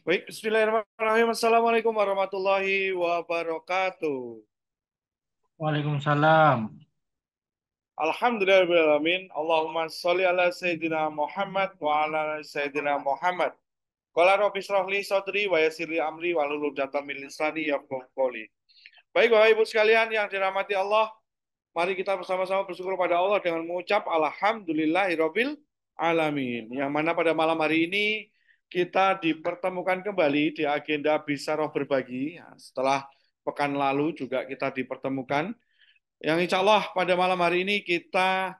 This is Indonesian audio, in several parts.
Baik, bismillahirrahmanirrahim. Assalamualaikum warahmatullahi wabarakatuh. Waalaikumsalam. Alhamdulillahirrahmanirrahim. Allahumma sholli ala Sayyidina Muhammad wa ala ali Sayyidina Muhammad. Qala rabbi shrah li sadri wa yassir li amri wa hlul 'uqdatam min lisani yafqahu qawli. Baik, Bapak Ibu sekalian yang dirahmati Allah, mari kita bersama-sama bersyukur pada Allah dengan mengucap alhamdulillahirabbil alamin. Yang mana pada malam hari ini kita dipertemukan kembali di agenda Bisaroh Berbagi. Ya, setelah pekan lalu juga kita dipertemukan. Yang insya Allah pada malam hari ini kita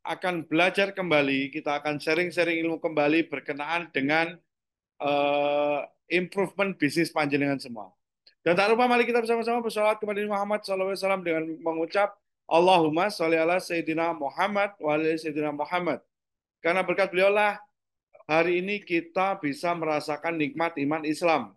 akan belajar kembali, kita akan sharing-sharing ilmu kembali berkenaan dengan eh, improvement bisnis panjenengan semua. Dan tak lupa mari kita bersama-sama bersolawat kepada Nabi Muhammad SAW dengan mengucap Allahumma sholli ala Sayyidina Muhammad wa ala Sayyidina Muhammad. Karena berkat beliau lah hari ini kita bisa merasakan nikmat iman Islam.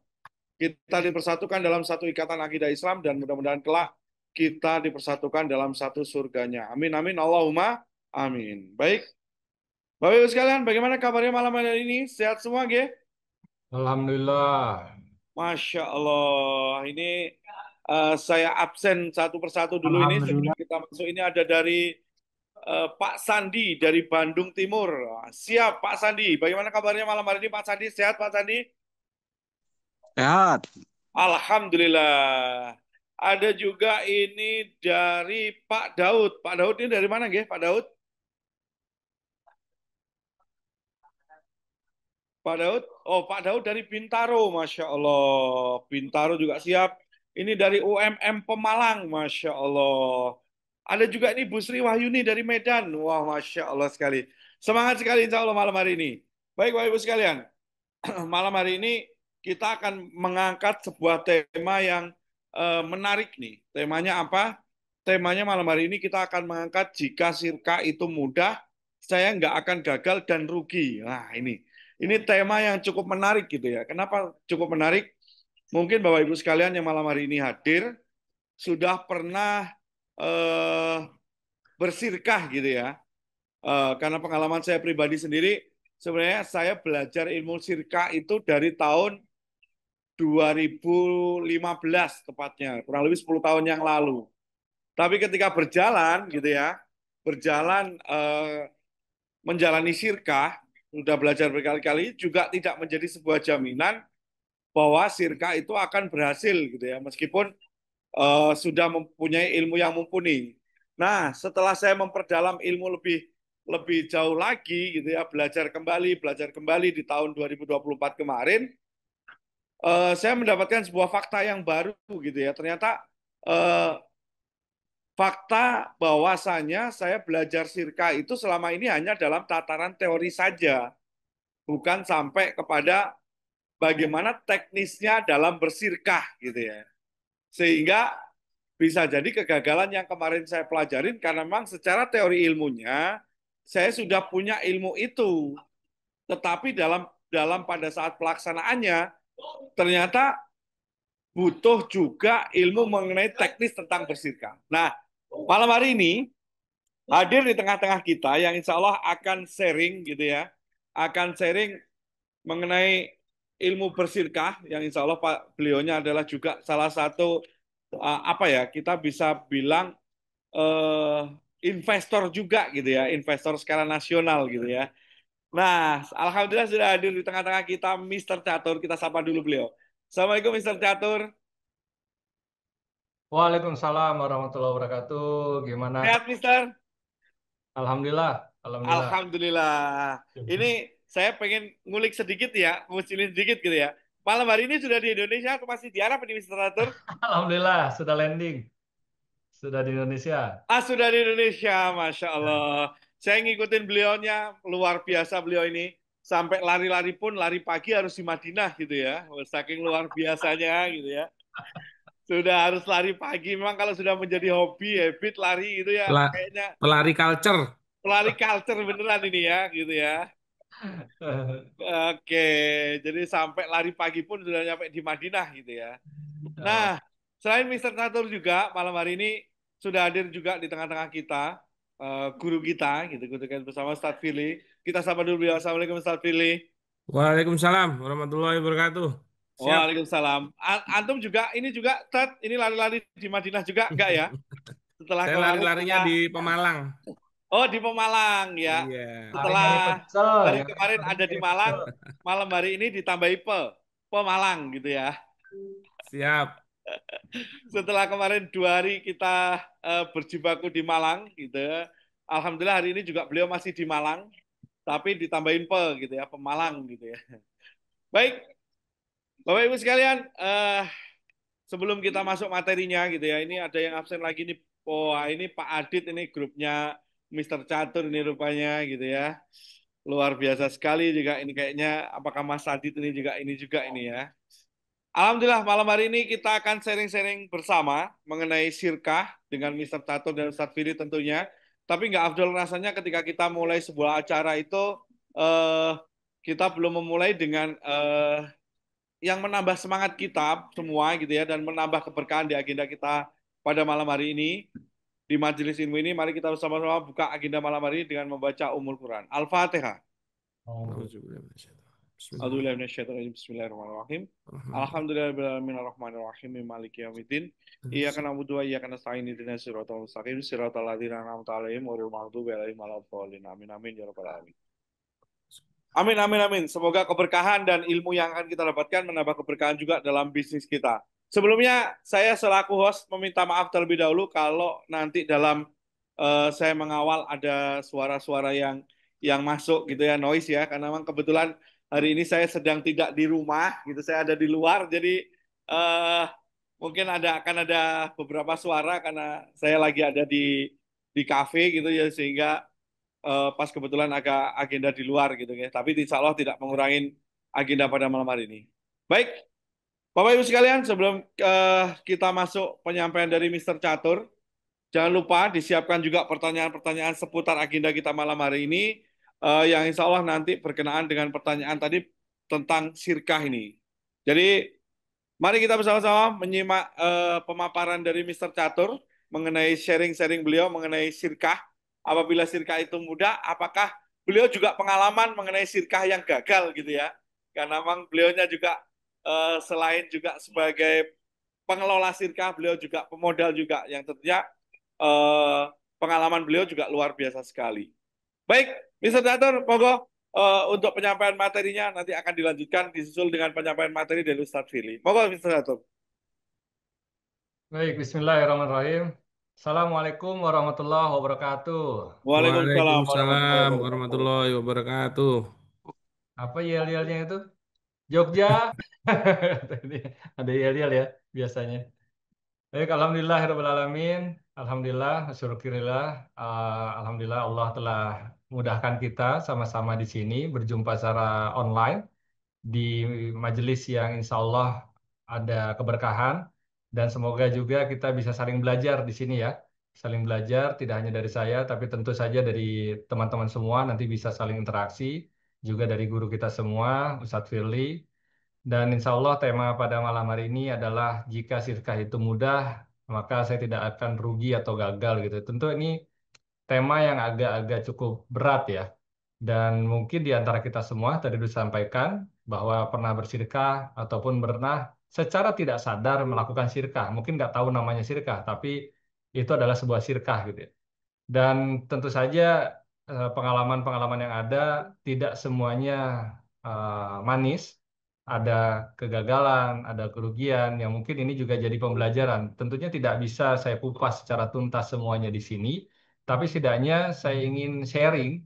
Kita dipersatukan dalam satu ikatan akidah Islam dan mudah-mudahan kelak kita dipersatukan dalam satu surganya. Amin, amin, Allahumma amin. Baik, Bapak Ibu sekalian, bagaimana kabarnya malam hari ini? Sehat semua, Ge? Alhamdulillah. Masya Allah, ini saya absen satu persatu dulu ini sebelum Alhamdulillah. kita masuk. Ini ada dari Pak Sandi dari Bandung Timur. Siap, Pak Sandi. Bagaimana kabarnya malam hari ini, Pak Sandi? Sehat, Pak Sandi? Sehat. Alhamdulillah. Ada juga ini dari Pak Daud. Pak Daud ini dari mana, Ge? Pak Daud? Pak Daud? Oh, Pak Daud dari Bintaro, Masya Allah. Bintaro juga siap. Ini dari UMM Pemalang, Masya Allah. Ada juga ini Bu Sri Wahyuni dari Medan. Wah, Masya Allah sekali. Semangat sekali insya Allah malam hari ini. Baik, Bapak Ibu sekalian. Malam hari ini kita akan mengangkat sebuah tema yang menarik nih. Temanya apa? Temanya malam hari ini kita akan mengangkat jika sirka itu mudah, saya nggak akan gagal dan rugi. Nah, ini tema yang cukup menarik gitu ya. Kenapa cukup menarik? Mungkin Bapak Ibu sekalian yang malam hari ini hadir sudah pernah eh, bersirkah gitu ya. Karena pengalaman saya pribadi sendiri, sebenarnya saya belajar ilmu sirkah itu dari tahun 2015 tepatnya, kurang lebih 10 tahun yang lalu. Tapi ketika berjalan gitu ya, berjalan menjalani sirkah, sudah belajar berkali-kali juga tidak menjadi sebuah jaminan bahwa sirkah itu akan berhasil gitu ya, meskipun sudah mempunyai ilmu yang mumpuni. Nah, setelah saya memperdalam ilmu lebih lebih jauh lagi gitu ya, belajar kembali di tahun 2024 kemarin, saya mendapatkan sebuah fakta yang baru gitu ya. Ternyata eh, fakta bahwasanya saya belajar sirka itu selama ini hanya dalam tataran teori saja, bukan sampai kepada bagaimana teknisnya dalam bersirkah gitu ya. Sehingga bisa jadi kegagalan yang kemarin saya pelajarin karena memang secara teori ilmunya saya sudah punya ilmu itu, tetapi dalam dalam pada saat pelaksanaannya ternyata butuh juga ilmu mengenai teknis tentang bersirkah. Nah, malam hari ini hadir di tengah-tengah kita yang insya Allah akan sharing gitu ya, akan sharing mengenai ilmu bersirkah yang insya Allah Pak beliaunya adalah juga salah satu apa ya kita bisa bilang eh, investor juga gitu ya, investor skala nasional gitu ya. Nah, alhamdulillah sudah hadir di tengah-tengah kita Mister Catur. Kita sapa dulu beliau. Assalamualaikum Mister Catur. Waalaikumsalam warahmatullahi wabarakatuh. Gimana? Sehat Mister? Alhamdulillah. Alhamdulillah. Alhamdulillah. Ini saya pengen ngulik sedikit ya, ngucilin sedikit gitu ya. Malam hari ini sudah di Indonesia atau masih di Arab ini Mister Catur? Alhamdulillah sudah landing. Sudah di Indonesia. Ah, sudah di Indonesia, Masya Allah. Saya ngikutin beliaunya, luar biasa beliau ini. Sampai lari-lari pun lari pagi harus di Madinah gitu ya. Saking luar biasanya gitu ya. Sudah harus lari pagi. Memang kalau sudah menjadi hobi, habit lari gitu ya. Kayaknya Pelari culture. pelari culture beneran ini ya gitu ya. Oke, jadi sampai lari pagi pun sudah nyampe di Madinah gitu ya. Nah, selain Mister Catur juga malam hari ini sudah hadir juga di tengah-tengah kita guru kita gitu, gitu kan bersama Ustadz Fili. Kita sapa dulu beliau. Assalamualaikum Ustadz Fili. Waalaikumsalam warahmatullahi wabarakatuh. Siap. Waalaikumsalam. Antum juga ini juga Ted, ini lari-lari di Madinah juga enggak ya? Setelah Saya kemarin lari-larinya kita di Pemalang. oh di Pemalang ya. Iya. Hari Setelah nyari pecel, hari yang kemarin hari ada di nyari Malang, pecel. malam hari ini ditambahi Pemalang gitu ya. Siap. Setelah kemarin 2 hari kita berjibaku di Malang gitu ya. Alhamdulillah hari ini juga beliau masih di Malang, tapi ditambahin gitu ya, Pemalang gitu ya. Baik, Bapak Ibu sekalian, sebelum kita masuk materinya gitu ya, ini ada yang absen lagi nih. Oh, ini Pak Adit ini grupnya Mister Catur ini rupanya gitu ya. Luar biasa sekali juga ini kayaknya. Apakah Mas Adit ini juga ini ya. Alhamdulillah malam hari ini kita akan sharing-sharing bersama mengenai sirkah dengan Mister Catur dan Ustadz Fili tentunya. Tapi nggak afdol rasanya ketika kita mulai sebuah acara itu eh, kita belum memulai dengan yang menambah semangat kita semua gitu ya dan menambah keberkahan di agenda kita pada malam hari ini di majelis ilmu ini. Mari kita bersama-sama buka agenda malam hari ini dengan membaca Ummul Quran. Al-Fatihah. Bismillahirrahmanirrahim. A'udzubillahi Bismillahirrahmanirrahim. Alhamdulillahirabbil arrahmanirrahim maliki yaumiddin. Iyyaka na'budu wa iyyaka nasta'in ihdinas siratal mustaqim siratal ladzina an'amta 'alaihim ghairil maghdubi 'alaihim waladdallin. Amin amin ya rabbal alamin. Amin, amin, amin. Semoga keberkahan dan ilmu yang akan kita dapatkan menambah keberkahan juga dalam bisnis kita. Sebelumnya, saya selaku host meminta maaf terlebih dahulu kalau nanti dalam saya mengawal ada suara-suara yang masuk gitu ya, noise ya. Karena memang kebetulan hari ini saya sedang tidak di rumah, gitu. Saya ada di luar, jadi eh, mungkin akan ada beberapa suara karena saya lagi ada di kafe gitu ya, sehingga pas kebetulan agak agenda di luar gitu ya. Tapi insya Allah tidak mengurangin agenda pada malam hari ini. Baik, Bapak Ibu sekalian, sebelum kita masuk penyampaian dari Mister Catur, jangan lupa disiapkan juga pertanyaan-pertanyaan seputar agenda kita malam hari ini, yang insya Allah nanti berkenaan dengan pertanyaan tadi tentang sirkah ini. Jadi, mari kita bersama-sama menyimak pemaparan dari Mister Catur mengenai sharing-sharing beliau mengenai sirkah. Apabila sirkah itu mudah, apakah beliau juga pengalaman mengenai sirkah yang gagal gitu ya? Karena memang beliaunya juga selain juga sebagai pengelola sirkah, beliau juga pemodal juga yang tentunya eh, pengalaman beliau juga luar biasa sekali. Baik, Mister Catur, monggo untuk penyampaian materinya nanti akan dilanjutkan disusul dengan penyampaian materi dari Ustadz Fili. Monggo, Mister Catur. Baik, Bismillahirrahmanirrahim. Assalamualaikum warahmatullahi wabarakatuh. Waalaikumsalam warahmatullahi Waalaikumsalam wabarakatuh. warahmatullahi wabarakatuh. Apa yel-yelnya itu? Jogja. Tadi ada yel-yel ya biasanya. Baik, Alhamdulillahirrahmanirrahim. Alhamdulillah, syukurillah. Alhamdulillah Allah telah mudahkan kita sama-sama di sini berjumpa secara online di majelis yang insya Allah ada keberkahan dan semoga juga kita bisa saling belajar di sini ya. Saling belajar tidak hanya dari saya tapi tentu saja dari teman-teman semua nanti bisa saling interaksi juga dari guru kita semua, Ustadz Firly. Dan insya Allah tema pada malam hari ini adalah jika sirkah itu mudah, maka saya tidak akan rugi atau gagal gitu. Tentu ini tema yang agak-agak cukup berat ya. Dan mungkin di antara kita semua tadi disampaikan bahwa pernah bersirkah ataupun pernah secara tidak sadar melakukan sirkah. Mungkin nggak tahu namanya sirkah, tapi itu adalah sebuah sirkah gitu ya. Dan tentu saja pengalaman-pengalaman yang ada tidak semuanya manis. Ada kegagalan, ada kerugian yang mungkin ini juga jadi pembelajaran. Tentunya tidak bisa saya kupas secara tuntas semuanya di sini, tapi setidaknya saya ingin sharing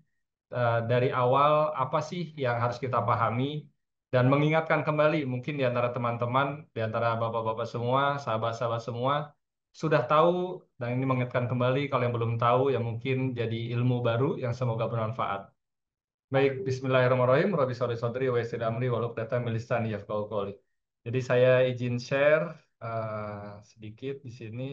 dari awal apa sih yang harus kita pahami dan mengingatkan kembali mungkin di antara teman-teman, di antara bapak-bapak semua, sahabat-sahabat semua sudah tahu dan ini mengingatkan kembali kalau yang belum tahu yang mungkin jadi ilmu baru yang semoga bermanfaat. Baik, Bismillahirrahmanirrahim. Rabbi sholli sodri wa yassir amri wa uqdatam min lisani yafqahu qawli. Jadi saya izin share sedikit di sini.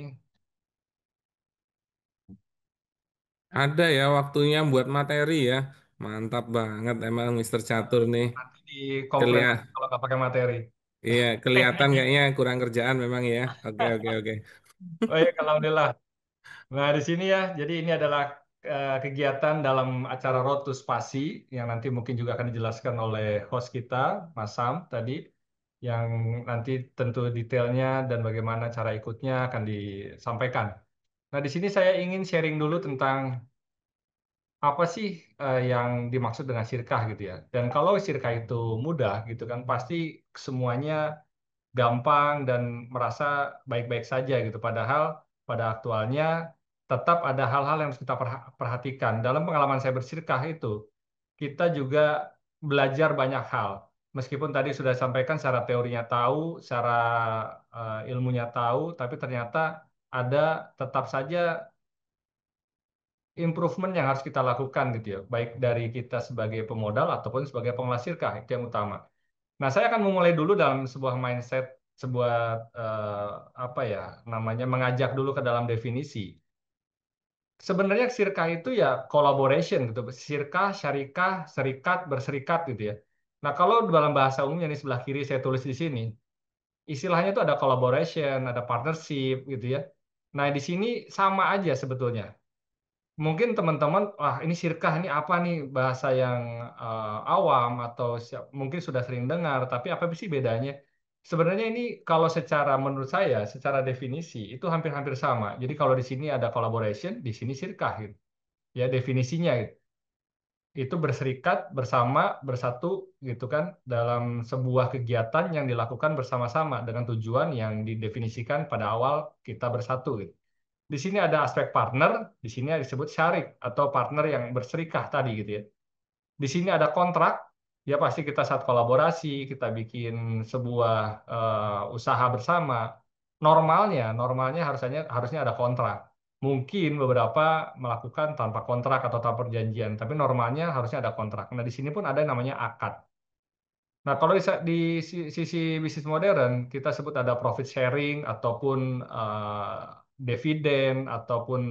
Ada ya waktunya buat materi ya. Mantap banget emang Mister Catur nih. Nanti di komplain Kelia kalau nggak pakai materi. iya, kelihatan kayaknya kurang kerjaan memang ya. Oke, oke, oke. Baik, alhamdulillah. Nah, di sini ya, jadi ini adalah kegiatan dalam acara Road to Spasi yang nanti mungkin juga akan dijelaskan oleh host kita, Mas Sam tadi. yang nanti tentu detailnya dan bagaimana cara ikutnya akan disampaikan. Nah, di sini saya ingin sharing dulu tentang apa sih yang dimaksud dengan sirkah gitu ya. Dan kalau sirkah itu mudah gitu kan, pasti semuanya gampang dan merasa baik-baik saja gitu. Padahal pada aktualnya tetap ada hal-hal yang harus kita perhatikan. Dalam pengalaman saya bersirkah itu, kita juga belajar banyak hal. Meskipun tadi sudah sampaikan secara teorinya tahu, secara ilmunya tahu, tapi ternyata ada tetap saja improvement yang harus kita lakukan gitu ya, baik dari kita sebagai pemodal ataupun sebagai pengelola sirkah, itu yang utama. Nah, saya akan memulai dulu dalam sebuah mindset, sebuah eh, apa ya namanya, mengajak dulu ke dalam definisi. Sebenarnya sirkah itu ya collaboration gitu, sirkah, syarikah, serikat, berserikat gitu ya. Nah, kalau dalam bahasa umumnya ini sebelah kiri saya tulis di sini, istilahnya itu ada collaboration, ada partnership gitu ya. Nah, di sini sama aja sebetulnya. Mungkin teman-teman, wah ini sirkah ini apa nih, bahasa yang awam atau mungkin sudah sering dengar, tapi apa sih bedanya? Sebenarnya ini kalau secara menurut saya, secara definisi itu hampir-hampir sama. Jadi kalau di sini ada collaboration, di sini sirkah gitu. Ya definisinya gitu. Itu berserikat, bersama, bersatu gitu kan dalam sebuah kegiatan yang dilakukan bersama-sama dengan tujuan yang didefinisikan pada awal kita bersatu gitu. Di sini ada aspek partner, di sini disebut syarik atau partner yang berserikah tadi gitu ya. Di sini ada kontrak, ya pasti kita saat kolaborasi, kita bikin sebuah usaha bersama. Normalnya harusnya ada kontrak. Mungkin beberapa melakukan tanpa kontrak atau tanpa perjanjian, tapi normalnya harusnya ada kontrak. Nah, di sini pun ada yang namanya akad. Nah, kalau di sisi bisnis modern, kita sebut ada profit sharing ataupun dividen ataupun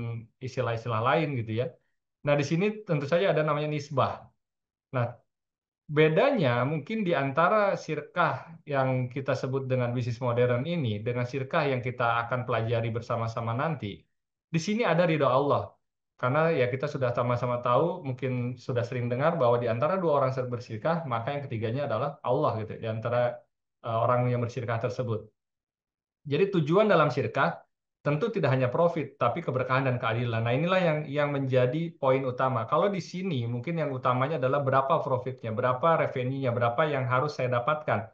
istilah-istilah lain gitu ya. Nah, di sini tentu saja ada namanya nisbah. Nah, bedanya mungkin di antara sirkah yang kita sebut dengan bisnis modern ini dengan sirkah yang kita akan pelajari bersama-sama nanti. Di sini ada ridho Allah. Karena ya kita sudah sama-sama tahu, mungkin sudah sering dengar bahwa di antara dua orang bersirkah, maka yang ketiganya adalah Allah gitu, di antara orang yang bersirkah tersebut. Jadi tujuan dalam syirkah tentu tidak hanya profit, tapi keberkahan dan keadilan. Nah, inilah yang menjadi poin utama. Kalau di sini mungkin yang utamanya adalah berapa profitnya, berapa revenue-nya, berapa yang harus saya dapatkan,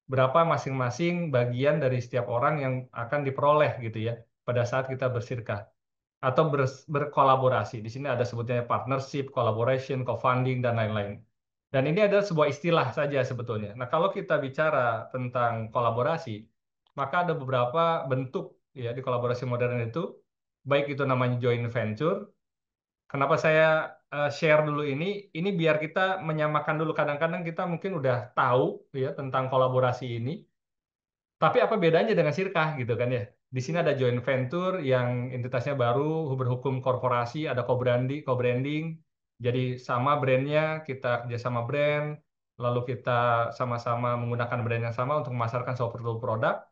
berapa masing-masing bagian dari setiap orang yang akan diperoleh gitu ya pada saat kita bersirkah atau berkolaborasi. Di sini ada sebutnya partnership, collaboration, co-funding, dan lain-lain. Dan ini adalah sebuah istilah saja sebetulnya. Nah, kalau kita bicara tentang kolaborasi, maka ada beberapa bentuk ya di kolaborasi modern itu, baik itu namanya joint venture. Kenapa saya share dulu ini? Ini biar kita menyamakan dulu. Kadang-kadang kita mungkin udah tahu ya tentang kolaborasi ini, tapi apa bedanya dengan sirkah gitu kan ya? Di sini ada joint venture yang entitasnya baru, berhukum korporasi, ada co-branding. Jadi sama brandnya, kita kerjasama brand, lalu kita sama-sama menggunakan brand yang sama untuk memasarkan suatu produk,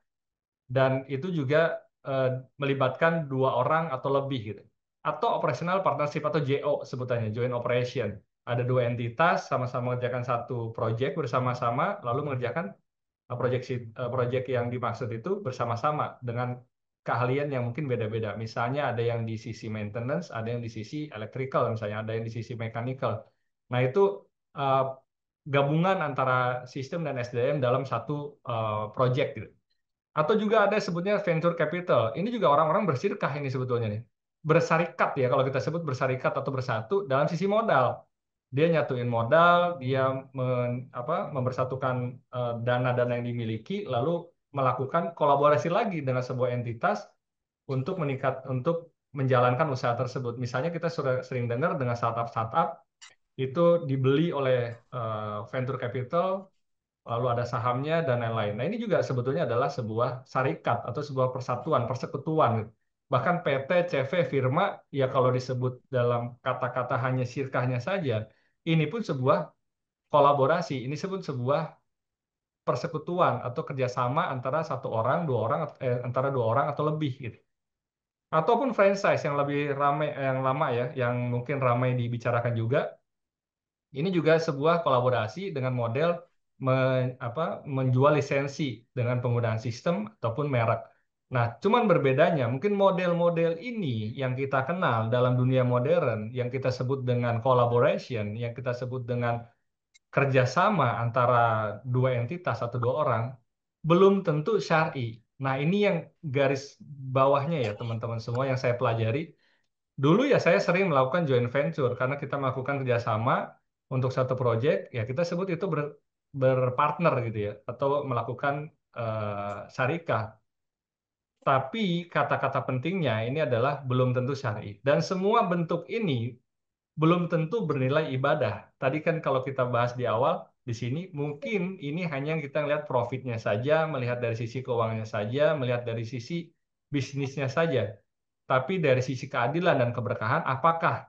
dan itu juga eh, melibatkan dua orang atau lebih gitu. Atau operational partnership atau JO sebutannya, joint operation. Ada dua entitas sama-sama mengerjakan satu project bersama-sama, lalu mengerjakan proyek yang dimaksud itu bersama-sama dengan keahlian yang mungkin beda-beda. Misalnya ada yang di sisi maintenance, ada yang di sisi electrical, misalnya ada yang di sisi mechanical. Nah, itu uh, gabungan antara sistem dan SDM dalam satu project gitu. Atau juga ada sebutnya venture capital. Ini juga orang-orang bersirkah ini sebetulnya nih. Bersarikat ya, kalau kita sebut bersarikat atau bersatu dalam sisi modal. Dia nyatuin modal, dia mempersatukan dana-dana yang dimiliki, lalu melakukan kolaborasi lagi dengan sebuah entitas untuk menjalankan usaha tersebut. Misalnya kita sudah sering dengar dengan startup-startup itu dibeli oleh venture capital, lalu ada sahamnya dan lain-lain. Nah, ini juga sebetulnya adalah sebuah syarikat atau sebuah persatuan, persekutuan. Bahkan PT, CV, firma, ya kalau disebut dalam kata-kata hanya sirkahnya saja, ini pun sebuah kolaborasi. Ini disebut sebuah persekutuan atau kerjasama antara satu orang, dua orang, antara dua orang atau lebih gitu. Ataupun franchise yang lebih ramai, yang lama ya, yang mungkin ramai dibicarakan juga. Ini juga sebuah kolaborasi dengan model menjual lisensi dengan penggunaan sistem ataupun merek. Nah, cuman berbedanya mungkin model-model ini yang kita kenal dalam dunia modern, yang kita sebut dengan collaboration, yang kita sebut dengan kerjasama antara dua entitas atau dua orang, belum tentu syar'i. Nah, ini yang garis bawahnya ya teman-teman semua yang saya pelajari. Dulu ya saya sering melakukan joint venture karena kita melakukan kerjasama untuk satu proyek, ya kita sebut itu berpartner gitu ya, atau melakukan syarikah. Tapi kata-kata pentingnya ini adalah belum tentu syar'i. Dan semua bentuk ini belum tentu bernilai ibadah. Tadi kan kalau kita bahas di awal, di sini mungkin ini hanya kita lihat profitnya saja, melihat dari sisi keuangannya saja, melihat dari sisi bisnisnya saja. Tapi dari sisi keadilan dan keberkahan, apakah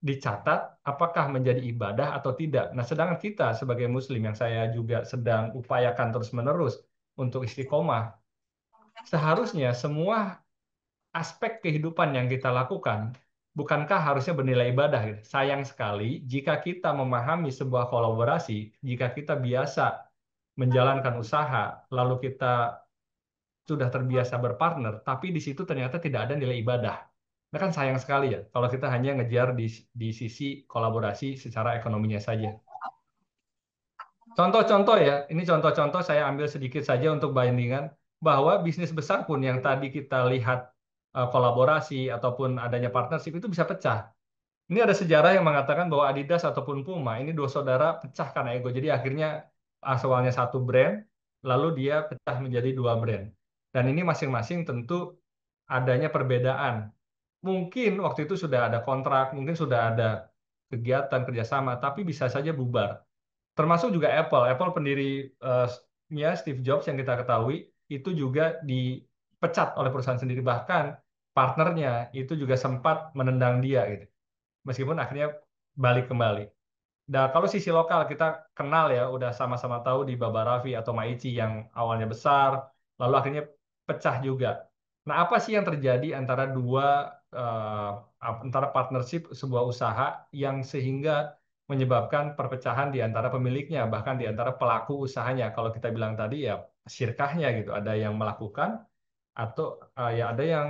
dicatat, apakah menjadi ibadah atau tidak? Nah, sedangkan kita sebagai Muslim yang saya juga sedang upayakan terus-menerus untuk istiqomah, seharusnya semua aspek kehidupan yang kita lakukan, bukankah harusnya bernilai ibadah, gitu? Sayang sekali jika kita memahami sebuah kolaborasi, jika kita biasa menjalankan usaha, lalu kita sudah terbiasa berpartner, tapi di situ ternyata tidak ada nilai ibadah. Nah kan sayang sekali ya, kalau kita hanya ngejar di sisi kolaborasi secara ekonominya saja. Contoh-contoh ya, ini contoh-contoh saya ambil sedikit saja untuk bandingan bahwa bisnis besar pun yang tadi kita lihat kolaborasi ataupun adanya partnership itu bisa pecah. Ini ada sejarah yang mengatakan bahwa Adidas ataupun Puma ini dua saudara pecah karena ego. Jadi akhirnya awalnya satu brand, lalu dia pecah menjadi dua brand. Dan ini masing-masing tentu adanya perbedaan. Mungkin waktu itu sudah ada kontrak, mungkin sudah ada kegiatan kerjasama, tapi bisa saja bubar. Termasuk juga Apple. Apple pendirinya Steve Jobs yang kita ketahui itu juga dipecat oleh perusahaan sendiri. Bahkan partnernya itu juga sempat menendang dia gitu. Meskipun akhirnya balik kembali. Nah, kalau sisi lokal kita kenal ya, udah sama-sama tahu di Baba Raffi atau Maichi yang awalnya besar, lalu akhirnya pecah juga. Nah, apa sih yang terjadi antara eh, antara partnership sebuah usaha yang sehingga menyebabkan perpecahan di antara pemiliknya, bahkan di antara pelaku usahanya. Kalau kita bilang tadi ya syirkahnya gitu, ada yang melakukan atau ya ada yang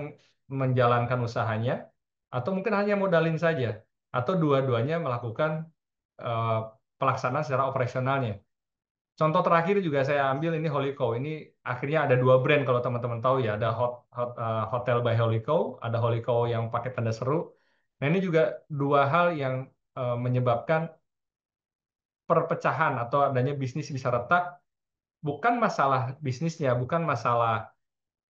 menjalankan usahanya atau mungkin hanya modalin saja atau dua-duanya melakukan eh, pelaksanaan secara operasionalnya. Contoh terakhir juga saya ambil ini Holyco. Ini akhirnya ada dua brand kalau teman-teman tahu ya, ada Hotel by Holyco, ada Holyco yang pakai tanda seru. Nah, ini juga dua hal yang menyebabkan perpecahan atau adanya bisnis bisa retak, bukan masalah bisnisnya, bukan masalah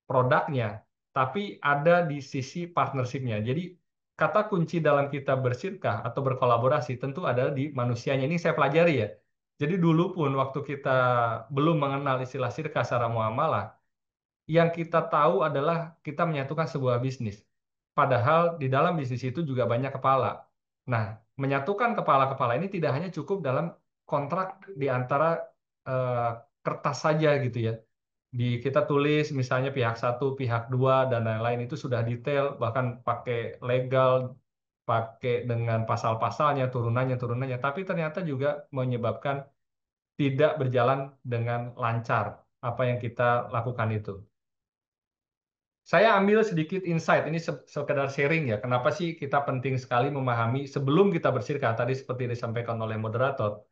produknya, tapi ada di sisi partnershipnya. Jadi kata kunci dalam kita bersirkah atau berkolaborasi tentu ada di manusianya. Ini saya pelajari ya. Jadi dulu pun waktu kita belum mengenal istilah sirkah secara muamalah, yang kita tahu adalah kita menyatukan sebuah bisnis. Padahal di dalam bisnis itu juga banyak kepala. Nah, menyatukan kepala-kepala ini tidak hanya cukup dalam kontrak di antara eh, kertas saja gitu ya. Kita tulis misalnya pihak satu, pihak dua, dan lain-lain itu sudah detail, bahkan pakai legal, pakai dengan pasal-pasalnya, turunannya, tapi ternyata juga menyebabkan tidak berjalan dengan lancar apa yang kita lakukan itu. Saya ambil sedikit insight, ini sekedar sharing ya, kenapa sih kita penting sekali memahami sebelum kita bersirkah, tadi seperti disampaikan oleh moderator,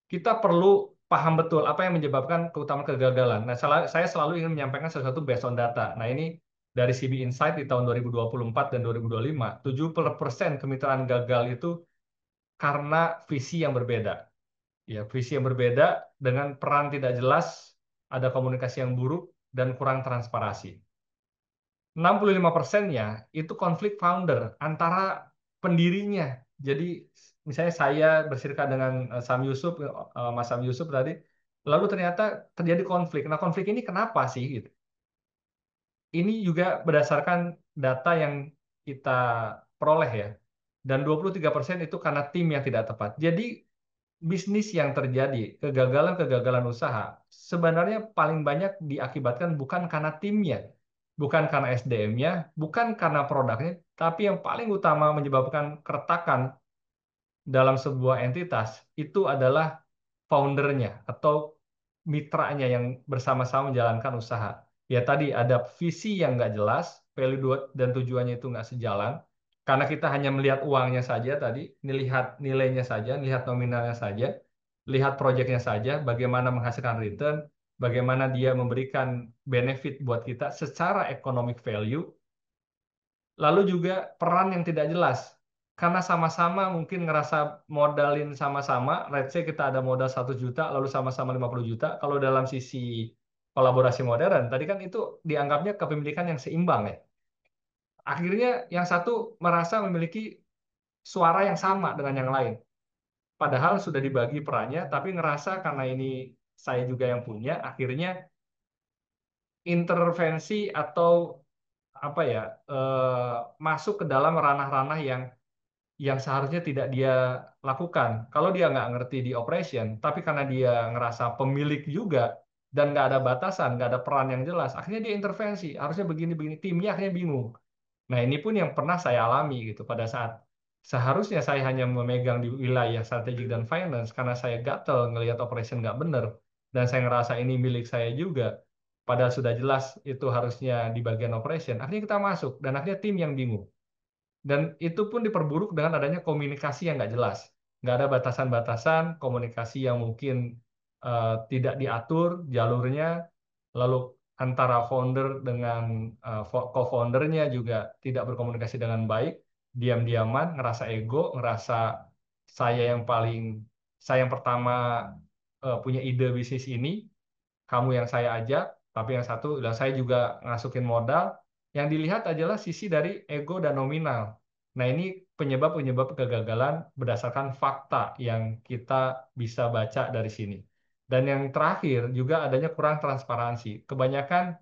kita perlu paham betul apa yang menyebabkan keutamaan kegagalan. Nah, saya selalu ingin menyampaikan sesuatu based on data. Nah, ini dari CB Insight di tahun 2024 dan 2025, 70% kemitraan gagal itu karena visi yang berbeda. Ya, visi yang berbeda dengan peran tidak jelas, ada komunikasi yang buruk, dan kurang transparansi. 65%-nya itu konflik founder antara pendirinya. Jadi misalnya saya bersirkat dengan Sam Yusuf, Mas Sam Yusuf tadi, lalu ternyata terjadi konflik. Nah, konflik ini kenapa sih gitu? Ini juga berdasarkan data yang kita peroleh ya. Dan 23% itu karena tim yang tidak tepat. Jadi bisnis yang terjadi, kegagalan-kegagalan usaha, sebenarnya paling banyak diakibatkan bukan karena timnya, bukan karena SDM-nya, bukan karena produknya, tapi yang paling utama menyebabkan keretakan dalam sebuah entitas itu adalah foundernya atau mitranya yang bersama-sama menjalankan usaha. Ya tadi ada visi yang nggak jelas, dan tujuannya itu nggak sejalan. Karena kita hanya melihat uangnya saja tadi, melihat nilainya saja, lihat nominalnya saja, lihat proyeknya saja, bagaimana menghasilkan return, bagaimana dia memberikan benefit buat kita secara economic value, lalu juga peran yang tidak jelas. Karena sama-sama mungkin ngerasa modalin sama-sama, let's say kita ada modal 1 juta, lalu sama-sama 50 juta. Kalau dalam sisi kolaborasi modern, tadi kan itu dianggapnya kepemilikan yang seimbang ya. Akhirnya yang satu merasa memiliki suara yang sama dengan yang lain. Padahal sudah dibagi perannya, tapi ngerasa karena ini saya juga yang punya, akhirnya intervensi atau apa ya, masuk ke dalam ranah-ranah yang seharusnya tidak dia lakukan. Kalau dia nggak ngerti di operation, tapi karena dia ngerasa pemilik juga dan nggak ada batasan, nggak ada peran yang jelas, akhirnya dia intervensi. Harusnya begini-begini, timnya akhirnya bingung. Nah, ini pun yang pernah saya alami gitu pada saat seharusnya saya hanya memegang di wilayah strategik dan finance karena saya gatel ngelihat operation nggak bener dan saya ngerasa ini milik saya juga. Padahal sudah jelas itu harusnya di bagian operation. Akhirnya kita masuk dan akhirnya tim yang bingung. Dan itu pun diperburuk dengan adanya komunikasi yang nggak jelas. Nggak ada batasan-batasan, komunikasi yang mungkin tidak diatur jalurnya, lalu antara founder dengan co-foundernya juga tidak berkomunikasi dengan baik, diam-diaman, ngerasa ego, ngerasa saya yang paling, saya yang pertama punya ide bisnis ini, kamu yang saya ajak, tapi yang satu dan saya juga ngasukin modal. Yang dilihat adalah sisi dari ego dan nominal. Nah, ini penyebab-penyebab kegagalan berdasarkan fakta yang kita bisa baca dari sini. Dan yang terakhir juga adanya kurang transparansi. Kebanyakan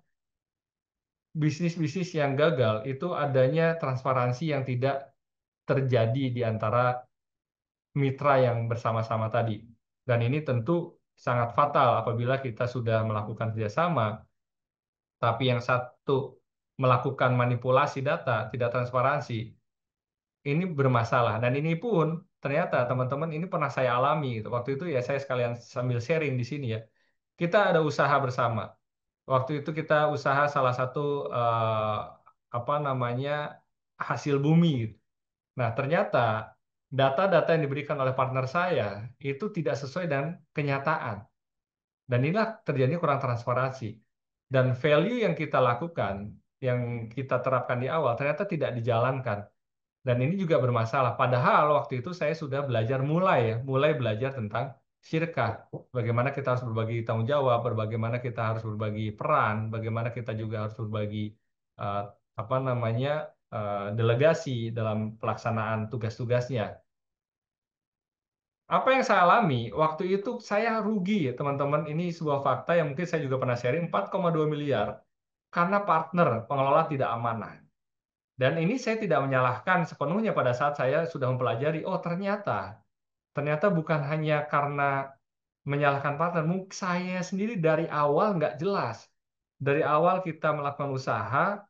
bisnis-bisnis yang gagal itu adanya transparansi yang tidak terjadi di antara mitra yang bersama-sama tadi. Dan ini tentu sangat fatal apabila kita sudah melakukan kerjasama tapi yang satu melakukan manipulasi data, tidak transparansi, ini bermasalah. Dan ini pun ternyata teman-teman ini pernah saya alami gitu. Waktu itu ya saya sekalian sambil sharing di sini ya. Kita ada usaha bersama. Waktu itu kita usaha salah satu apa namanya hasil bumi gitu. Nah, ternyata data-data yang diberikan oleh partner saya itu tidak sesuai dengan kenyataan. Dan inilah terjadi kurang transparansi. Dan value yang kita lakukan, yang kita terapkan di awal, ternyata tidak dijalankan. Dan ini juga bermasalah. Padahal waktu itu saya sudah belajar mulai belajar tentang syirkah. Bagaimana kita harus berbagi tanggung jawab, bagaimana kita harus berbagi peran, bagaimana kita juga harus berbagi eh, apa namanya delegasi dalam pelaksanaan tugas-tugasnya. Apa yang saya alami, waktu itu saya rugi ya teman-teman. Ini sebuah fakta yang mungkin saya juga pernah sharing, 4,2 miliar. Karena partner pengelola tidak amanah. Dan ini saya tidak menyalahkan sepenuhnya pada saat saya sudah mempelajari, oh ternyata bukan hanya karena menyalahkan partner, mungkin saya sendiri dari awal nggak jelas. Dari awal kita melakukan usaha,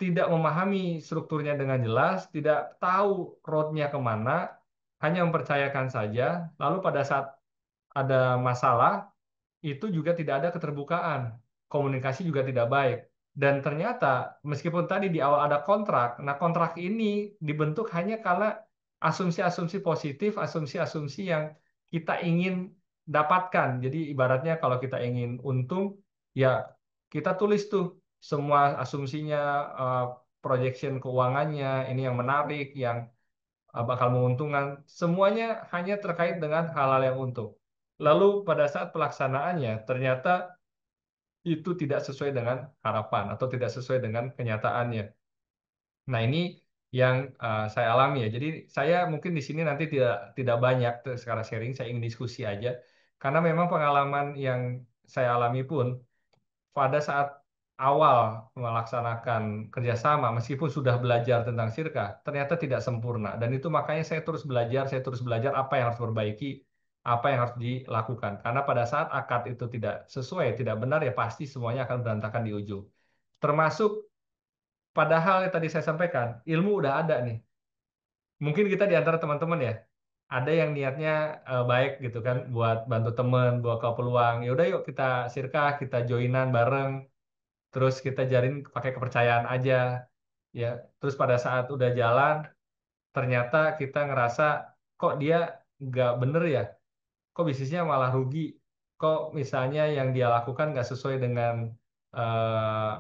tidak memahami strukturnya dengan jelas, tidak tahu roadnya kemana, hanya mempercayakan saja, lalu pada saat ada masalah, itu juga tidak ada keterbukaan, komunikasi juga tidak baik. Dan ternyata meskipun tadi di awal ada kontrak, nah kontrak ini dibentuk hanya karena asumsi-asumsi positif, asumsi-asumsi yang kita ingin dapatkan. Jadi ibaratnya kalau kita ingin untung, ya kita tulis tuh semua asumsinya, eh, projection keuangannya, ini yang menarik, yang bakal menguntungkan, semuanya hanya terkait dengan hal-hal yang untung. Lalu pada saat pelaksanaannya ternyata itu tidak sesuai dengan harapan atau tidak sesuai dengan kenyataannya. Nah, ini yang saya alami ya. Jadi saya mungkin di sini nanti tidak banyak sekarang sharing, saya ingin diskusi aja. Karena memang pengalaman yang saya alami pun pada saat awal melaksanakan kerjasama, meskipun sudah belajar tentang sirka, ternyata tidak sempurna. Dan itu makanya saya terus belajar apa yang harus diperbaiki, apa yang harus dilakukan. Karena pada saat akad itu tidak sesuai, tidak benar, ya pasti semuanya akan berantakan di ujung. Termasuk padahal yang tadi saya sampaikan, ilmu udah ada nih. Mungkin kita di antara teman-teman ya, ada yang niatnya baik gitu kan, buat bantu temen, buat ke peluang. Ya udah yuk kita sirkah, kita joinan bareng, terus kita jalin pakai kepercayaan aja. Ya, terus pada saat udah jalan, ternyata kita ngerasa kok dia nggak bener ya, kok bisnisnya malah rugi, kok misalnya yang dia lakukan nggak sesuai dengan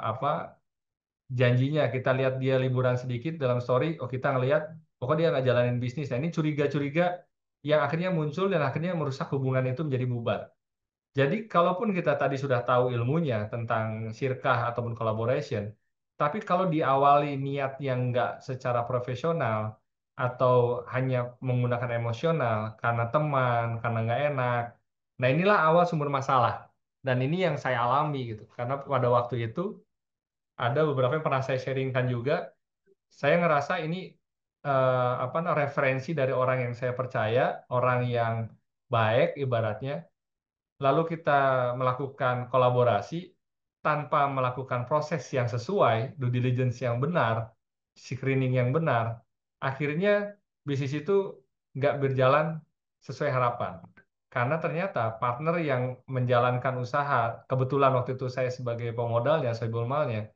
apa janjinya. Kita lihat dia liburan sedikit dalam story, oh kita ngelihat pokoknya dia nggak jalanin bisnis. Nah ini curiga-curiga yang akhirnya muncul dan akhirnya merusak hubungan itu menjadi bubar. Jadi kalaupun kita tadi sudah tahu ilmunya tentang sirkah ataupun collaboration, tapi kalau diawali niat yang nggak secara profesional atau hanya menggunakan emosional karena teman, karena nggak enak, nah inilah awal sumber masalah. Dan ini yang saya alami gitu, karena pada waktu itu ada beberapa yang pernah saya sharingkan juga. Saya ngerasa ini referensi dari orang yang saya percaya, orang yang baik ibaratnya. Lalu kita melakukan kolaborasi tanpa melakukan proses yang sesuai, due diligence yang benar, screening yang benar, akhirnya bisnis itu nggak berjalan sesuai harapan. Karena ternyata partner yang menjalankan usaha, kebetulan waktu itu saya sebagai pemodalnya, sohibul malnya,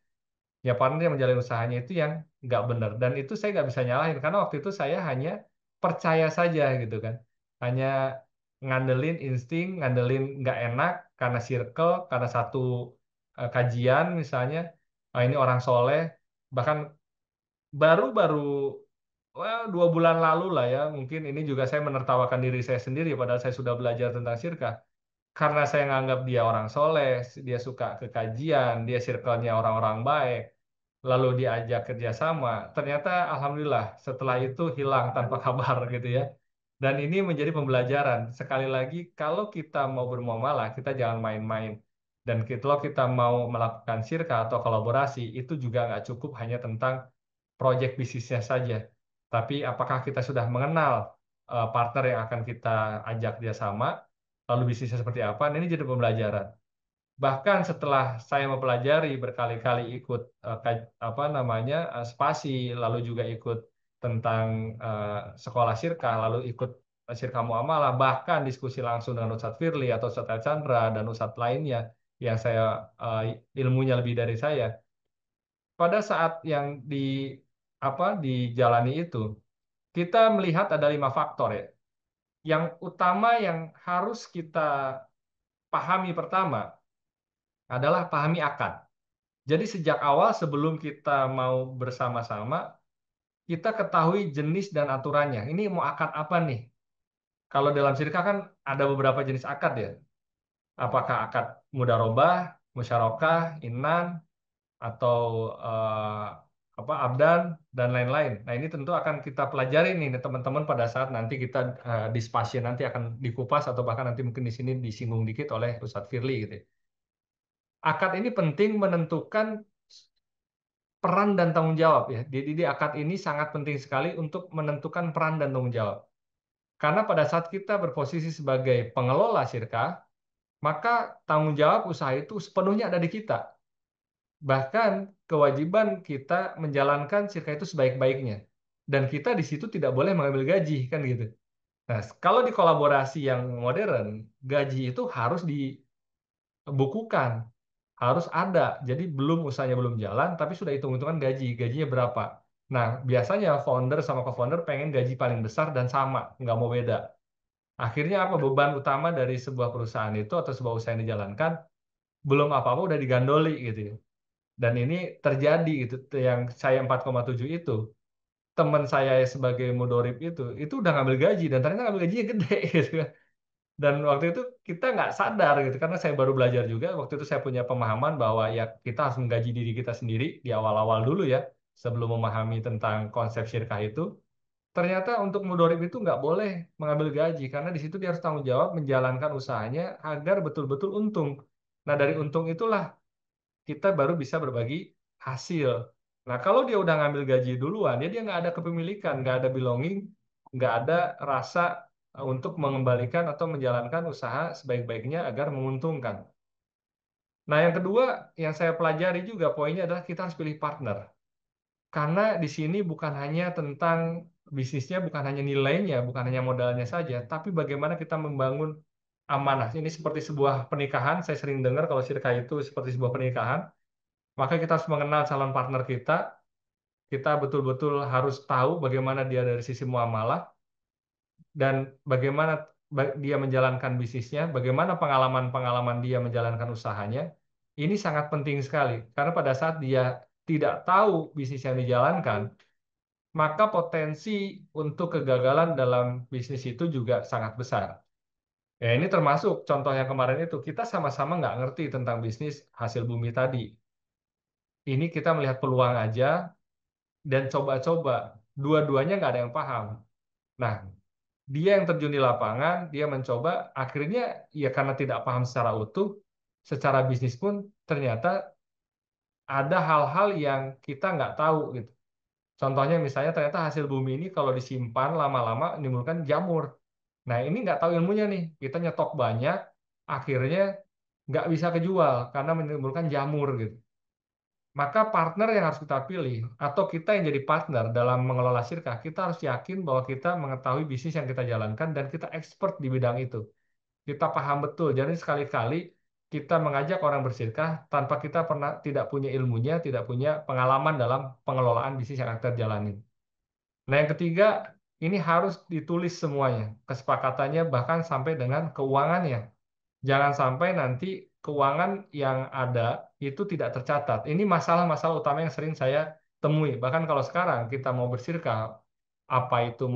ya partner yang menjalin usahanya itu yang nggak benar. Dan itu saya nggak bisa nyalahin karena waktu itu saya hanya percaya saja gitu kan, hanya ngandelin insting, ngandelin nggak enak karena circle, karena satu kajian misalnya, ini orang soleh. Bahkan baru-baru 2 bulan lalu lah ya, mungkin ini juga saya menertawakan diri saya sendiri padahal saya sudah belajar tentang syirkah. Karena saya nganggap dia orang soleh, dia suka ke kajian, dia circle-nya orang-orang baik, lalu diajak kerjasama. Ternyata alhamdulillah setelah itu hilang tanpa kabar gitu ya. Dan ini menjadi pembelajaran. Sekali lagi, kalau kita mau bermuamalah, kita jangan main-main. Dan kalau kita mau melakukan sirka atau kolaborasi, itu juga nggak cukup hanya tentang proyek bisnisnya saja. Tapi apakah kita sudah mengenal partner yang akan kita ajak kerjasama, lalu bisnisnya seperti apa? Nah, ini jadi pembelajaran. Bahkan setelah saya mempelajari berkali-kali ikut spasi, lalu juga ikut tentang sekolah sirkah, lalu ikut sirkah muamalah, bahkan diskusi langsung dengan Ustadz Firly atau Ustadz Chandra dan Ustadz lainnya yang saya ilmunya lebih dari saya. Pada saat yang dijalani itu, kita melihat ada 5 faktor ya. Yang utama yang harus kita pahami pertama adalah pahami akad. Jadi sejak awal sebelum kita mau bersama-sama, kita ketahui jenis dan aturannya. Ini mau akad apa nih? Kalau dalam syirkah kan ada beberapa jenis akad ya. Apakah akad mudharabah, musyarakah, inan, atau eh, abdan dan lain-lain. Nah, ini tentu akan kita pelajari nih teman-teman pada saat nanti kita di spasiun nanti akan dikupas atau bahkan nanti mungkin di sini disinggung dikit oleh Ustadz Firly gitu ya. Akad ini penting menentukan peran dan tanggung jawab ya. Di akad ini sangat penting sekali untuk menentukan peran dan tanggung jawab. Karena pada saat kita berposisi sebagai pengelola syirkah, maka tanggung jawab usaha itu sepenuhnya ada di kita. Bahkan kewajiban kita menjalankan syirkah itu sebaik-baiknya. Dan kita di situ tidak boleh mengambil gaji, kan gitu. Nah, kalau di kolaborasi yang modern, gaji itu harus dibukukan, harus ada. Jadi belum usahanya belum jalan, tapi sudah hitung-hitungan gajinya berapa. Nah, biasanya founder sama co-founder pengen gaji paling besar dan sama, nggak mau beda. Akhirnya apa beban utama dari sebuah perusahaan itu atau sebuah usaha yang dijalankan, belum apa-apa udah digandoli gitu ya. Dan ini terjadi gitu, yang saya 4,7 itu, teman saya sebagai mudorib itu udah ngambil gaji dan ternyata ngambil gajinya gede gitu kan. Dan waktu itu kita nggak sadar gitu, karena saya baru belajar juga. Waktu itu saya punya pemahaman bahwa ya kita harus menggaji diri kita sendiri di awal-awal dulu ya, sebelum memahami tentang konsep syirkah itu. Ternyata untuk mudorib itu nggak boleh mengambil gaji, karena di situ dia harus tanggung jawab menjalankan usahanya agar betul-betul untung. Nah dari untung itulah kita baru bisa berbagi hasil. Nah kalau dia udah ngambil gaji duluan, dia nggak ada kepemilikan, nggak ada belonging, nggak ada rasa untuk mengembalikan atau menjalankan usaha sebaik-baiknya agar menguntungkan. Nah, yang kedua yang saya pelajari juga poinnya adalah kita harus pilih partner. Karena di sini bukan hanya tentang bisnisnya bukan hanya nilainya, bukan hanya modalnya saja, tapi bagaimana kita membangun amanah. Ini seperti sebuah pernikahan, saya sering dengar kalau Sirka itu seperti sebuah pernikahan, maka kita harus mengenal calon partner kita betul-betul harus tahu bagaimana dia dari sisi muamalah, dan bagaimana dia menjalankan bisnisnya, bagaimana pengalaman-pengalaman dia menjalankan usahanya. Ini sangat penting sekali, karena pada saat dia tidak tahu bisnis yang dijalankan, maka potensi untuk kegagalan dalam bisnis itu juga sangat besar. Ya, ini termasuk contoh yang kemarin itu, kita sama-sama nggak ngerti tentang bisnis hasil bumi tadi. Ini kita melihat peluang aja dan coba-coba. Dua-duanya nggak ada yang paham. Nah, dia yang terjun di lapangan, dia mencoba, akhirnya ya karena tidak paham secara utuh, secara bisnis pun ternyata ada hal-hal yang kita nggak tahu gitu. Contohnya misalnya ternyata hasil bumi ini kalau disimpan lama-lama menimbulkan jamur. Nah ini nggak tahu ilmunya nih, kita nyetok banyak, akhirnya nggak bisa kejual karena menimbulkan jamur gitu. Maka partner yang harus kita pilih, atau kita yang jadi partner dalam mengelola sirkah, kita harus yakin bahwa kita mengetahui bisnis yang kita jalankan dan kita expert di bidang itu. Kita paham betul. Jadi sekali-kali kita mengajak orang bersirkah tanpa kita pernah tidak punya ilmunya, tidak punya pengalaman dalam pengelolaan bisnis yang akan kita jalani. Nah, yang ketiga, ini harus ditulis semuanya, kesepakatannya bahkan sampai dengan keuangannya. Jangan sampai nanti keuangan yang ada itu tidak tercatat. Ini masalah-masalah utama yang sering saya temui. Bahkan kalau sekarang kita mau bersirkah, apa itu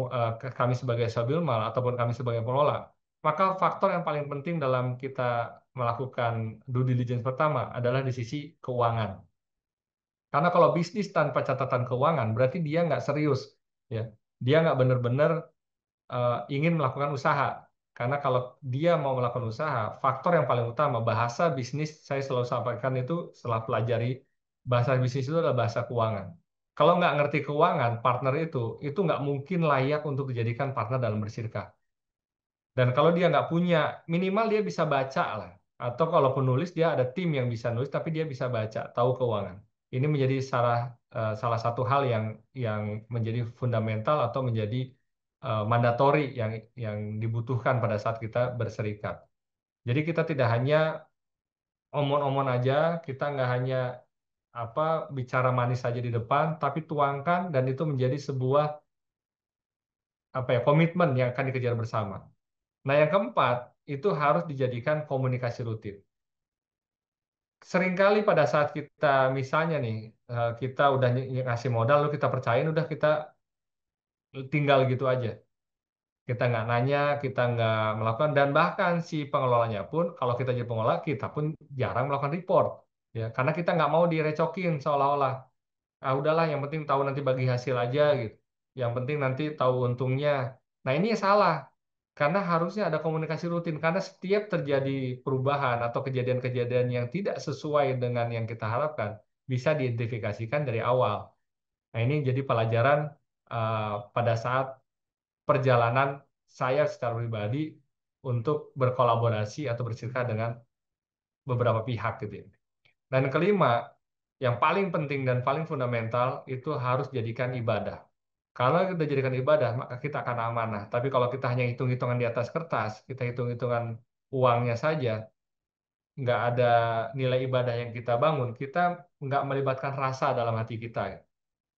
kami sebagai Sabilmal ataupun kami sebagai pengelola, maka faktor yang paling penting dalam kita melakukan due diligence pertama adalah di sisi keuangan. Karena kalau bisnis tanpa catatan keuangan, berarti dia nggak serius, ya. Dia nggak benar-benar ingin melakukan usaha. Karena kalau dia mau melakukan usaha, faktor yang paling utama, bahasa bisnis, saya selalu sampaikan itu setelah pelajari, bahasa bisnis itu adalah bahasa keuangan. Kalau nggak ngerti keuangan, partner itu nggak mungkin layak untuk dijadikan partner dalam bersirkah. Dan kalau dia nggak punya, minimal dia bisa baca lah. Atau kalaupun nulis, dia ada tim yang bisa nulis, tapi dia bisa baca, tahu keuangan. Ini menjadi salah satu hal yang menjadi fundamental atau menjadi mandatori yang dibutuhkan pada saat kita berserikat. Jadi kita tidak hanya omon-omon aja, kita nggak hanya apa bicara manis saja di depan, tapi tuangkan dan itu menjadi sebuah apa ya komitmen yang akan dikejar bersama. Nah, yang keempat, itu harus dijadikan komunikasi rutin. Seringkali pada saat kita, misalnya nih, kita udah ngasih modal, lalu kita percayain, udah kita tinggal gitu aja. Kita nggak nanya, kita nggak melakukan, dan bahkan si pengelolanya pun, kalau kita jadi pengelola, kita pun jarang melakukan report. Ya, karena kita nggak mau direcokin seolah-olah, ah udahlah, yang penting tahu nanti bagi hasil aja gitu. Yang penting nanti tahu untungnya. Nah ini salah. Karena harusnya ada komunikasi rutin, karena setiap terjadi perubahan atau kejadian-kejadian yang tidak sesuai dengan yang kita harapkan, bisa diidentifikasikan dari awal. Nah, ini jadi pelajaran pada saat perjalanan saya secara pribadi untuk berkolaborasi atau bersirka dengan beberapa pihak gitu ya. Dan kelima, yang paling penting dan paling fundamental itu harus jadikan ibadah. Kalau kita jadikan ibadah, maka kita akan amanah. Tapi kalau kita hanya hitung-hitungan di atas kertas, kita hitung-hitungan uangnya saja, nggak ada nilai ibadah yang kita bangun, kita nggak melibatkan rasa dalam hati kita.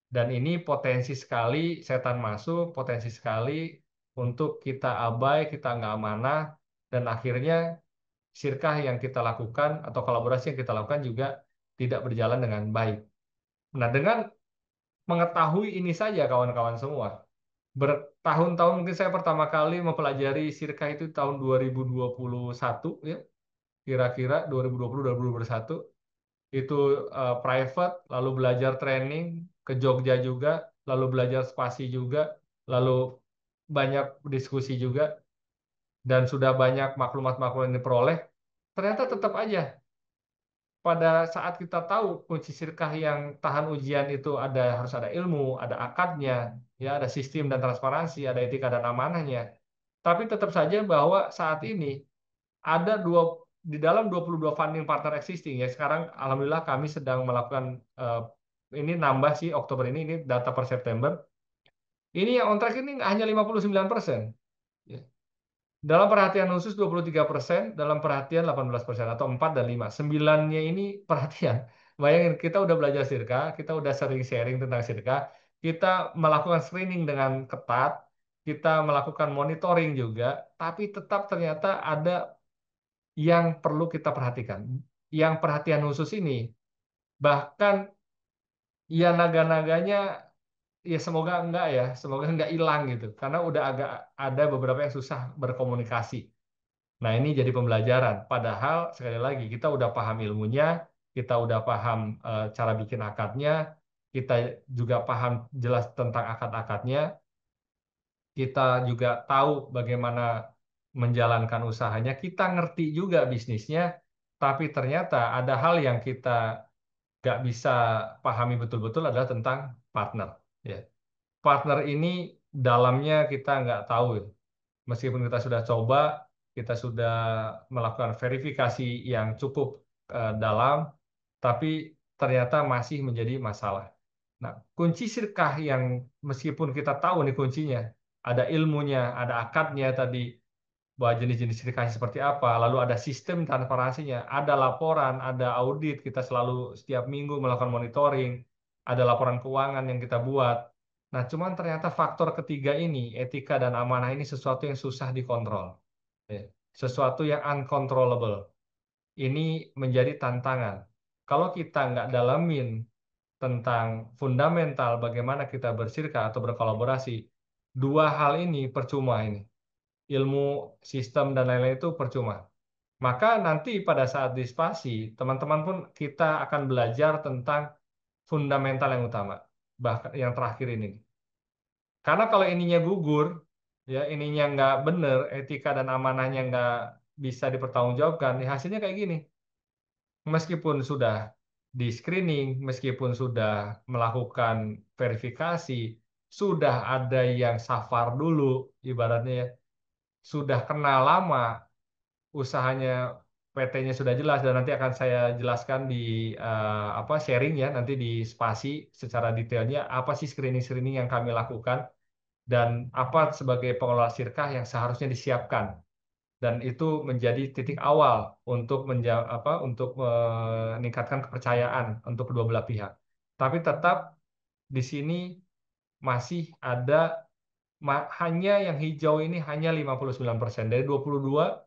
Dan ini potensi sekali setan masuk, potensi sekali untuk kita abai, kita nggak amanah, dan akhirnya sirkah yang kita lakukan atau kolaborasi yang kita lakukan juga tidak berjalan dengan baik. Nah, dengan mengetahui ini saja kawan-kawan semua, bertahun-tahun mungkin saya pertama kali mempelajari sirkah itu tahun 2021 ya, kira-kira 2020-2021 itu private, lalu belajar training ke Jogja juga, lalu belajar spasi juga, lalu banyak diskusi juga, dan sudah banyak maklumat-maklumat yang diperoleh, ternyata tetap aja pada saat kita tahu kunci sirkah yang tahan ujian itu harus ada ilmu, ada akadnya, ya ada sistem dan transparansi, ada etika dan amanahnya. Tapi tetap saja bahwa saat ini ada di dalam 22 funding partner existing ya. Sekarang alhamdulillah kami sedang melakukan ini nambah sih Oktober ini data per September. Ini yang on track ini hanya 59%. Ya. Dalam perhatian khusus 23%, dalam perhatian 18%, atau 4 dan 5. 9-nya ini perhatian. Bayangin, kita udah belajar sirka, kita udah sering sharing tentang sirka, kita melakukan screening dengan ketat, kita melakukan monitoring juga, tapi tetap ternyata ada yang perlu kita perhatikan. Yang perhatian khusus ini, bahkan ya naga-naganya, ya semoga enggak ya, semoga enggak hilang gitu. Karena udah agak ada beberapa yang susah berkomunikasi. Nah, ini jadi pembelajaran. Padahal sekali lagi kita udah paham ilmunya, kita udah paham cara bikin akadnya, kita juga paham jelas tentang akad-akadnya, kita juga tahu bagaimana menjalankan usahanya, kita ngerti juga bisnisnya, tapi ternyata ada hal yang kita nggak bisa pahami betul-betul adalah tentang partner. Ya. Partner ini dalamnya kita nggak tahu. Meskipun kita sudah coba, kita sudah melakukan verifikasi yang cukup dalam, tapi ternyata masih menjadi masalah. Nah, kunci sirkah yang meskipun kita tahu nih kuncinya, ada ilmunya, ada akadnya tadi, bahwa jenis-jenis sirkahnya seperti apa, lalu ada sistem transparansinya, ada laporan, ada audit, kita selalu setiap minggu melakukan monitoring, ada laporan keuangan yang kita buat. Nah, cuman ternyata faktor ketiga ini, etika dan amanah ini sesuatu yang susah dikontrol. Ya. Sesuatu yang uncontrollable. Ini menjadi tantangan. Kalau kita nggak dalamin tentang fundamental bagaimana kita bersirka atau berkolaborasi, dua hal ini percuma ini. Ilmu, sistem, dan lain-lain itu percuma. Maka nanti pada saat diskusi, teman-teman pun kita akan belajar tentang fundamental yang utama. Bahkan yang terakhir ini. Karena kalau ininya gugur, ya ininya nggak benar, etika dan amanahnya nggak bisa dipertanggungjawabkan, ya hasilnya kayak gini. Meskipun sudah di screening, meskipun sudah melakukan verifikasi, sudah ada yang safar dulu, ibaratnya ya, sudah kenal lama, usahanya PT-nya sudah jelas dan nanti akan saya jelaskan di apa sharing ya nanti di spasi secara detailnya apa sih screening-screening yang kami lakukan dan apa sebagai pengelola sirkah yang seharusnya disiapkan dan itu menjadi titik awal untuk untuk meningkatkan kepercayaan untuk kedua belah pihak. Tapi tetap di sini masih ada hanya yang hijau ini hanya 59%. Dari 22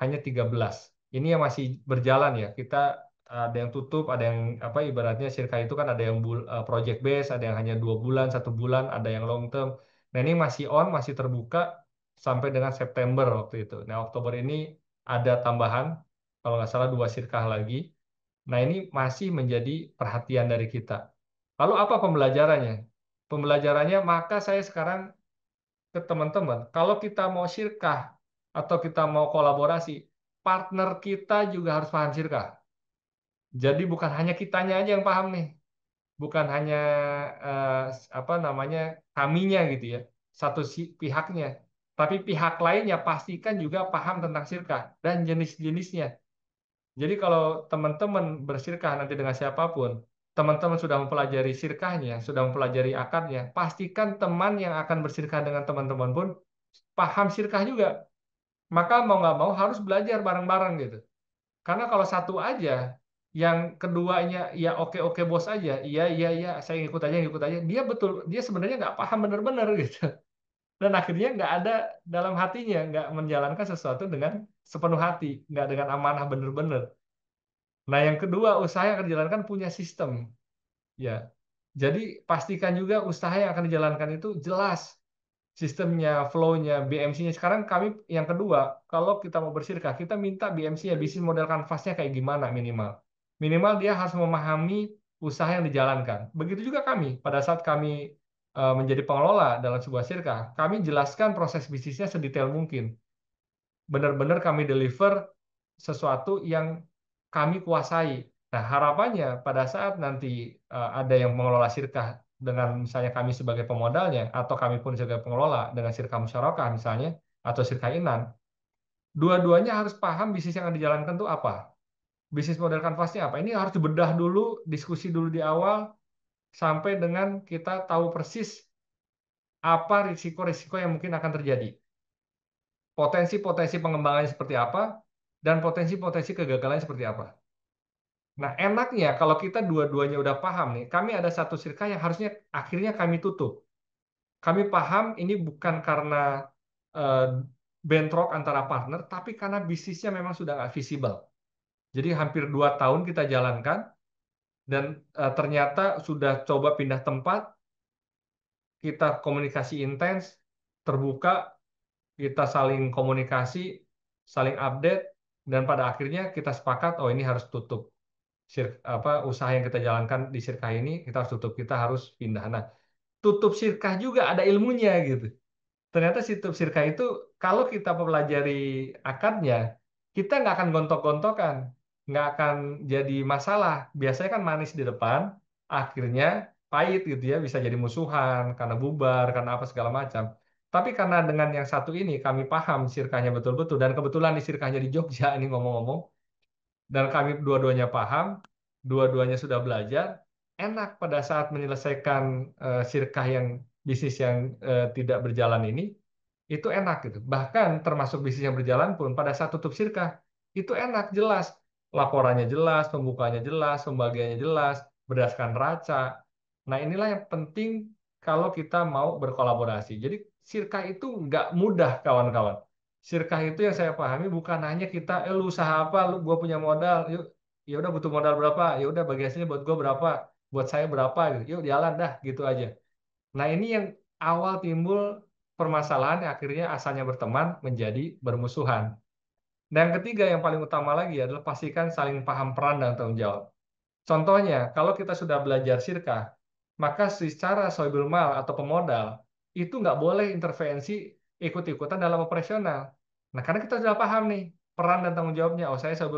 hanya 13. Ini yang masih berjalan ya. Kita ada yang tutup, ada yang apa ibaratnya sirka itu kan ada yang project base, ada yang hanya 2 bulan, 1 bulan, ada yang long term. Nah ini masih on, masih terbuka sampai dengan September waktu itu. Nah Oktober ini ada tambahan, kalau nggak salah 2 sirkah lagi. Nah ini masih menjadi perhatian dari kita. Lalu apa pembelajarannya? Pembelajarannya maka saya sekarang ke teman-teman, kalau kita mau syirkah atau kita mau kolaborasi, partner kita juga harus paham syirkah. Jadi bukan hanya kitanya aja yang paham nih, bukan hanya eh, apa namanya kaminya gitu ya, satu pihaknya, tapi pihak lainnya pastikan juga paham tentang syirkah dan jenis-jenisnya. Jadi kalau teman-teman bersirkah nanti dengan siapapun, teman-teman sudah mempelajari sirkahnya, sudah mempelajari akadnya, pastikan teman yang akan bersirkah dengan teman-teman pun paham sirkah juga. Maka mau nggak mau harus belajar bareng-bareng gitu. Karena kalau satu aja, yang keduanya ya oke-oke bos aja, iya iya iya saya ikut aja, dia betul dia sebenarnya nggak paham benar-benar gitu. Dan akhirnya nggak ada dalam hatinya, nggak menjalankan sesuatu dengan sepenuh hati, nggak dengan amanah benar-benar. Nah, yang kedua, usaha yang akan dijalankan punya sistem. Ya, jadi pastikan juga usaha yang akan dijalankan itu jelas sistemnya, flow-nya, BMC-nya. Sekarang kami yang kedua, kalau kita mau bersirkah, kita minta BMC-nya, bisnis model kanvasnya kayak gimana minimal. Minimal dia harus memahami usaha yang dijalankan. Begitu juga kami, pada saat kami menjadi pengelola dalam sebuah sirkah, kami jelaskan proses bisnisnya sedetail mungkin. Benar-benar kami deliver sesuatu yang kami kuasai. Nah, harapannya pada saat nanti ada yang mengelola sirkah dengan misalnya kami sebagai pemodalnya atau kami pun sebagai pengelola dengan sirkah musyarakah misalnya atau sirkah inan, dua-duanya harus paham bisnis yang akan dijalankan itu apa. Bisnis model kanvasnya apa? Ini harus dibedah dulu, diskusi dulu di awal sampai dengan kita tahu persis apa risiko-risiko yang mungkin akan terjadi, potensi-potensi pengembangannya seperti apa, dan potensi-potensi kegagalannya seperti apa. Nah, enaknya kalau kita dua-duanya udah paham nih, kami ada satu sirka yang harusnya akhirnya kami tutup. Kami paham ini bukan karena eh, bentrok antara partner, tapi karena bisnisnya memang sudah nggak visible. Jadi hampir 2 tahun kita jalankan, dan ternyata sudah coba pindah tempat, kita komunikasi intens, terbuka, kita saling komunikasi, saling update, dan pada akhirnya kita sepakat, oh ini harus tutup. Usaha yang kita jalankan di sirkah ini, kita harus tutup, kita harus pindah. Nah, tutup sirkah juga ada ilmunya gitu. Ternyata situs sirka itu kalau kita pelajari akadnya, kita nggak akan gontok-gontokan, nggak akan jadi masalah. Biasanya kan manis di depan, akhirnya pahit gitu ya, bisa jadi musuhan karena bubar, karena apa segala macam. Tapi karena dengan yang satu ini kami paham sirkanya betul-betul, dan kebetulan di sirkanya di Jogja ini ngomong-ngomong, dan kami dua-duanya paham, dua-duanya sudah belajar, enak pada saat menyelesaikan sirkah yang bisnis yang tidak berjalan ini, itu enak gitu. Bahkan termasuk bisnis yang berjalan pun pada saat tutup sirkah, itu enak, jelas. Laporannya jelas, pembukanya jelas, pembagiannya jelas, berdasarkan raca. Nah, inilah yang penting kalau kita mau berkolaborasi. Jadi sirkah itu nggak mudah, kawan-kawan. Sirkah itu yang saya pahami bukan hanya kita, lu usaha apa, lu gua punya modal, yuk, ya udah butuh modal berapa, ya udah bagi hasilnya buat gua berapa, buat saya berapa, gitu. Yuk jalan dah, gitu aja. Nah, ini yang awal timbul permasalahan yang akhirnya asalnya berteman menjadi bermusuhan. Dan yang ketiga yang paling utama lagi adalah pastikan saling paham peran dan tanggung jawab. Contohnya, kalau kita sudah belajar sirkah, maka secara sohibul mal atau pemodal itu nggak boleh intervensi ikut-ikutan dalam operasional. Nah, karena kita sudah paham nih peran dan tanggung jawabnya. Oh, saya sohibul